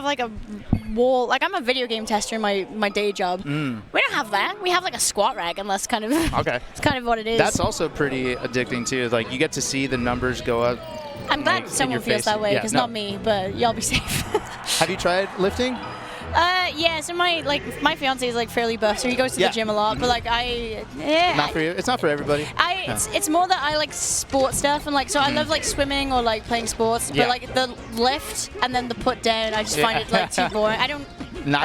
like a wall. Like I'm a video game tester in my day job. We don't have that. We have like a squat rack, and that's kind of okay. It's kind of what it is. That's also pretty addicting too. Like you get to see the numbers go up. I'm glad someone feels that way, because not me, but y'all be safe. Have you tried lifting? Yeah, so my fiance is like fairly buff, so he goes to the gym a lot. But like Not for you. It's not for everybody. It's more that I like sports stuff, and like so I love like swimming or like playing sports. But like the lift and then the put down, I just find it like too boring. I don't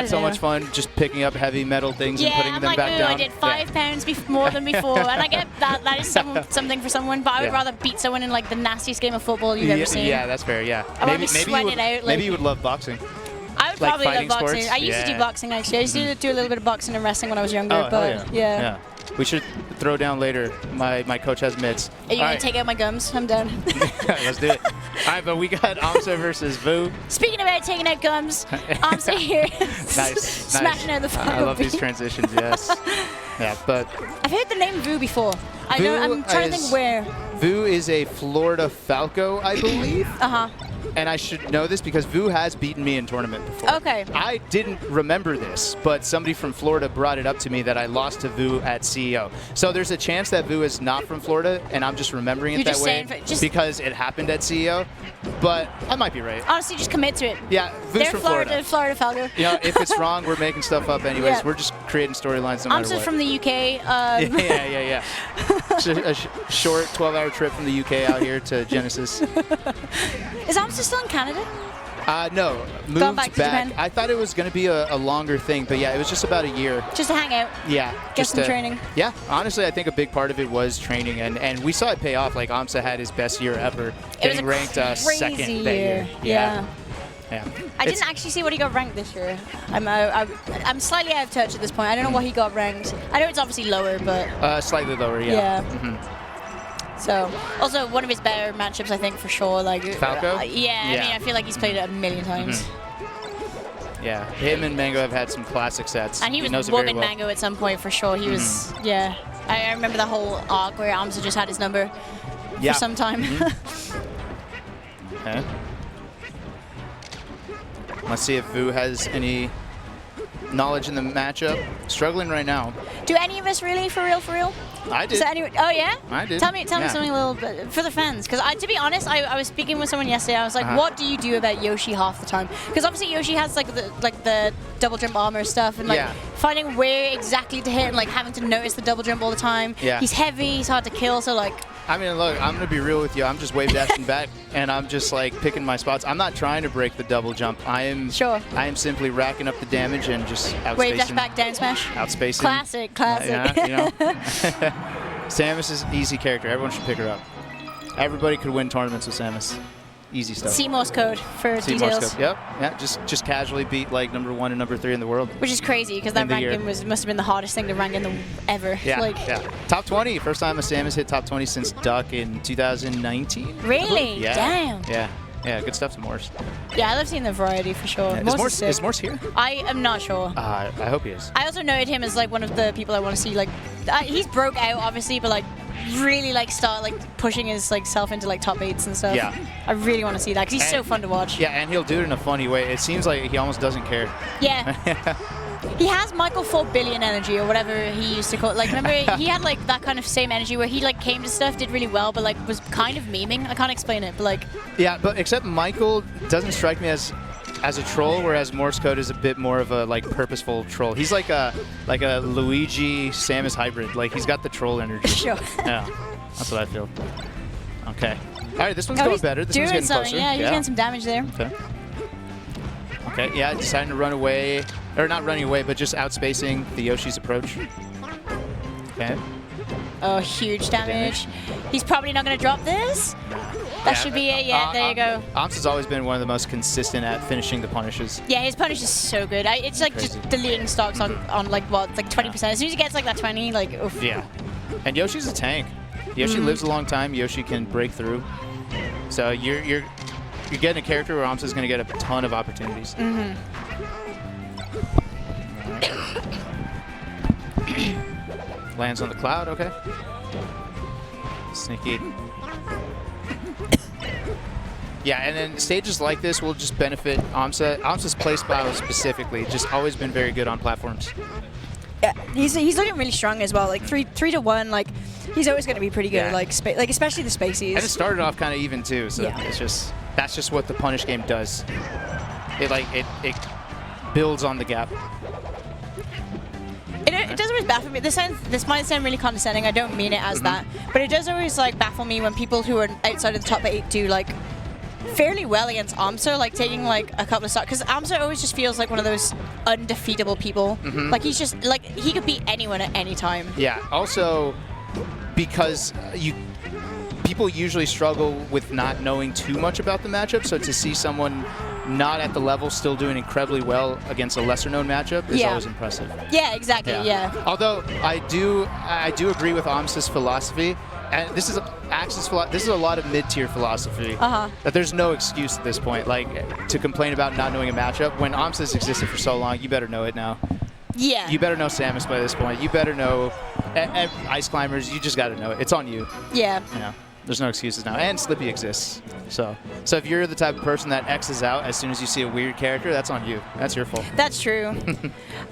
so much fun just picking up heavy metal things and putting them like, back down. I did 5 pounds more than before, and I get that is something for someone. But I would rather beat someone in like the nastiest game of football you've ever seen. Yeah, that's fair. Yeah. Maybe you would love boxing. I would probably love boxing. Sports? I used to do boxing actually. I used to do a little bit of boxing and wrestling when I was younger. But yeah. We should throw down later. My coach has mitts. Are you going to take out my gums? I'm done. Let's do it. All right, but we got aMSa versus Vu. Speaking about taking out gums, aMSa here. Nice. Smashing out the Falco. I love these transitions, yes. Yeah, but I've heard the name Vu before. I'm trying to think where. Vu is a Florida Falco, I believe. And I should know this because Vu has beaten me in tournament before. Okay. I didn't remember this, but somebody from Florida brought it up to me that I lost to Vu at CEO. So there's a chance that Vu is not from Florida, and I'm just remembering it that way because it happened at CEO. But I might be right. Honestly, just commit to it. Yeah, Vu's from Florida. Florida Falco. You know, if it's wrong, we're making stuff up anyways. Yeah. We're just creating storylines no matter what. aMSa's from the UK. Yeah. A short 12-hour trip from the UK out here to Genesis. Is aMSa still in Canada? No, moved back. I thought it was going to be a longer thing, but yeah, it was just about a year. Just to hang out. Yeah. Get some training. Yeah, honestly, I think a big part of it was training, and we saw it pay off. Like aMSa had his best year ever, getting ranked second that year. Yeah. I didn't actually see what he got ranked this year. I'm slightly out of touch at this point. I don't know what he got ranked. I know it's obviously lower, but slightly lower. Yeah. So, also one of his better matchups, I think, for sure. Like Falco? I mean, I feel like he's played it a million times. Yeah, him and Mango have had some classic sets. And he was whooping Mango at some point, for sure. He was, I remember the whole arc where aMSa just had his number for some time. Okay. Let's see if Vu has any knowledge in the matchup. Struggling right now. Do any of us really, for real? I did. Oh yeah? I did. Tell me something a little bit for the fans, because to be honest, I was speaking with someone yesterday. I was like, what do you do about Yoshi half the time? Because obviously Yoshi has like the double jump armor stuff, and like finding where exactly to hit, and like having to notice the double jump all the time. Yeah. He's heavy. He's hard to kill. So like. I mean, look, I'm gonna be real with you. I'm just wave dashing back, and I'm just like picking my spots. I'm not trying to break the double jump. I am simply racking up the damage and just outspacing. Wave dash back, down smash. Outspacing. Classic. Yeah, you know. Samus is an easy character. Everyone should pick her up. Everybody could win tournaments with Samus. Easy stuff. Morse code for details. Code. Yep. Yeah. Just casually beat like number 1 and number 3 in the world. Which is crazy because that ranking must have been the hardest thing to rank in ever. Yeah. Top 20. First time a Samus hit top 20 since Duck in 2019. Really? Yeah. Damn. Yeah. Good stuff to Morse. Yeah, I love seeing the variety for sure. Yeah. Is Morse here? I am not sure. I hope he is. I also noted him as like one of the people I want to see. Like, he's broke out obviously, but like. Really like start like pushing his like self into like top 8s and stuff. Yeah, I really want to see that because he's so fun to watch. Yeah, and he'll do it in a funny way. It seems like he almost doesn't care. Yeah. He has Michael 4 billion energy or whatever he used to call it. Like, remember he had like that kind of same energy where he like came to stuff, did really well, but like was kind of memeing. I can't explain it, but like. Yeah, but except Michael doesn't strike me as a troll, whereas Morse code is a bit more of a like purposeful troll. He's like a Luigi Samus hybrid. Like he's got the troll energy. Sure. Yeah, that's what I feel. Okay. All right, this one's going better. This one's getting closer. Yeah, he's getting some damage there. Okay. Yeah, deciding to run away, or not running away, but just outspacing the Yoshi's approach. Okay. Oh, huge damage. He's probably not going to drop this. That should be it. Yeah, there you go. aMSa's always been one of the most consistent at finishing the punishes. Yeah, his punish is so good. It's like just deleting stocks on like what, like 20%. As soon as he gets like that 20, like oof. Yeah. And Yoshi's a tank. Yoshi lives a long time. Yoshi can break through. So you're getting a character where aMSa's going to get a ton of opportunities. Lands on the cloud. Okay. Sneaky. Yeah, and then stages like this will just benefit aMSa. aMSa's playstyle specifically just always been very good on platforms. Yeah, he's looking really strong as well. Like 3-1, like he's always going to be pretty good. Yeah. Like especially the spacies. And it started off kind of even too. So yeah. that's just what the punish game does. It builds on the gap. It does always baffle me. This might sound really condescending. I don't mean it as that, but it does always like baffle me when people who are outside of the top 8 do like fairly well against aMSa, like taking like a couple of stocks. Because aMSa always just feels like one of those undefeatable people. Like he's just like he could beat anyone at any time. Yeah. Also, because people usually struggle with not knowing too much about the matchup, so to see someone not at the level still doing incredibly well against a lesser known matchup is always impressive. Yeah, exactly. Yeah. Although I do agree with aMSa's philosophy, and this is a lot of mid-tier philosophy. That there's no excuse at this point, like to complain about not knowing a matchup when aMSa's existed for so long. You better know it now. Yeah. You better know Samus by this point. You better know Ice Climbers. You just got to know it. It's on you. Yeah. You know. There's no excuses now, and Slippy exists. So if you're the type of person that X's out as soon as you see a weird character, that's on you. That's your fault. That's true.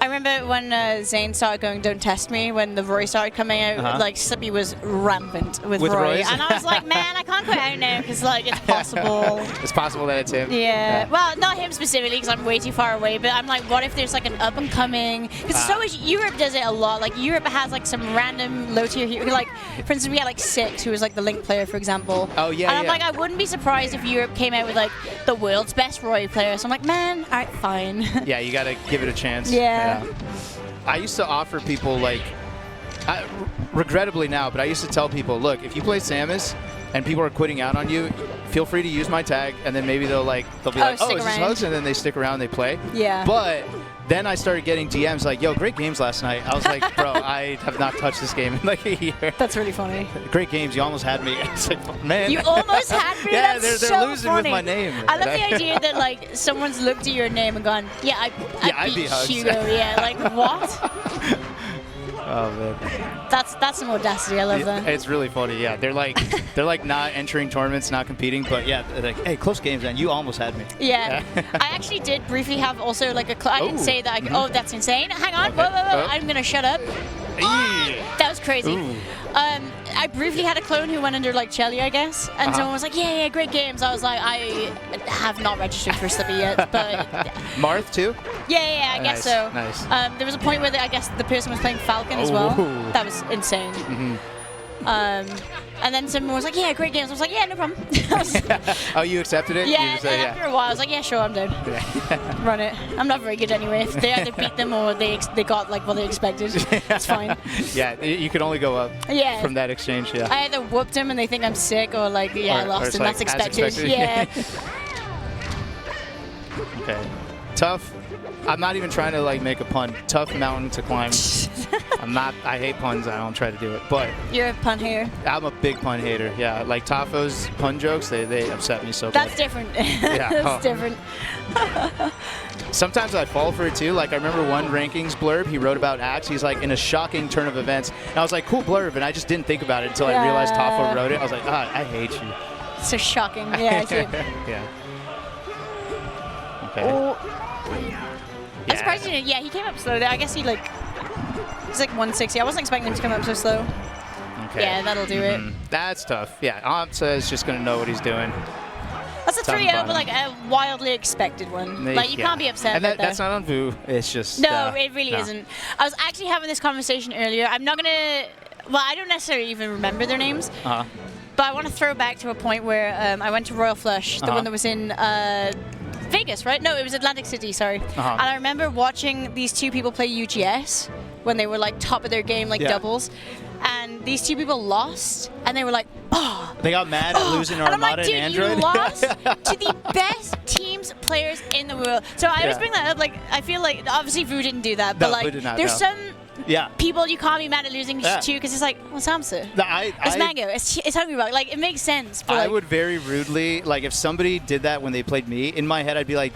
I remember when Zane started going, "Don't test me," when the Roy started coming out, like Slippy was rampant with Roy, and I was like, "Man, I can't quit out now because like it's possible." It's possible that it's him. Yeah. Well, not him specifically because I'm way too far away. But I'm like, what if there's like an up and coming? Because so much Europe does it a lot. Like Europe has like some random low tier hero. Like for instance, we had like Six, who was like the Link player, for example. Oh yeah. And I'm like, I wouldn't be surprised if Europe came out with like the world's best Roy player. So I'm like, man, all right, fine. Yeah, you gotta give it a chance. Yeah. I used to offer people like, regrettably now, but I used to tell people, look, if you play Samus and people are quitting out on you, feel free to use my tag, and then maybe they'll be like, oh, is this Hugs? And then they stick around, they play. Yeah. But then I started getting DMs like, yo, great games last night. I was like, bro, I have not touched this game in like a year. That's really funny. Great games. You almost had me. It's like, man. You almost had me? Yeah, That's they're so losing funny. with my name. I love the idea that like someone's looked at your name and gone, yeah, I beat Hugo. Yeah, like what? Oh man. That's some audacity. I love that. It's really funny. Yeah, they're like not entering tournaments, not competing, but yeah, they're like, hey, close games, man. You almost had me. Yeah. I actually did briefly have also like a. I didn't say that. Oh, that's insane. Hang on. Okay. Whoa. I'm gonna shut up. Oh, that was crazy. I briefly had a clone who went under like Chelly, I guess, and someone was like, yeah, great games. I was like, I have not registered for Slippy yet, but. Marth too? Yeah, I guess so. Nice. There was a point where I guess the person was playing Falcon as well. That was insane. And then someone was like, yeah, great games. I was like, yeah, no problem. Oh, you accepted it? Yeah, and after a while, I was like, yeah, sure, I'm down. Run it. I'm not very good anyway. If they either beat them or they got like what they expected, it's fine. Yeah, you can only go up from that exchange, yeah. I either whooped them and they think I'm sick, or like, I lost and like, that's expected. Yeah. Okay. Tough. I'm not even trying to like make a pun. Tough mountain to climb. I hate puns. I don't try to do it. But you're a pun hater. I'm a big pun hater. Yeah, like Tafo's pun jokes, they upset me so bad. That's different. Yeah, that's different. Sometimes I fall for it too. Like I remember one rankings blurb he wrote about Axe. He's like, in a shocking turn of events. And I was like, cool blurb, and I just didn't think about it until I realized Tafo wrote it. I was like, I hate you. So shocking. Yeah, I see. Yeah. Okay. Oh. I'm surprised he didn't. Yeah, he came up slow there. I guess he's like 160. I wasn't expecting him to come up so slow. Okay. Yeah, that'll do it. That's tough. Yeah, aMSa is just going to know what he's doing. That's a 3-0, but like a wildly expected one. Like, you can't be upset and about that. That's not on Vu. It's just... No, it really isn't. I was actually having this conversation earlier. I'm not going to... Well, I don't necessarily even remember their names. But I want to throw back to a point where I went to Royal Flush, the one that was in... Vegas, right? No, it was Atlantic City, sorry. And I remember watching these two people play UGS when they were like top of their game, like doubles. And these two people lost, and they were like, oh. They got mad at losing Armada and Android. You lost to the best teams players in the world. So I always bring that up, like, I feel like, obviously Vu didn't do that, but like, there's some people you can't be mad at losing to, because it's like, well, it's aMSa. It's Mango. It's Hungry Rock. Like, it makes sense. But I would very rudely, like, if somebody did that when they played me, in my head, I'd be like,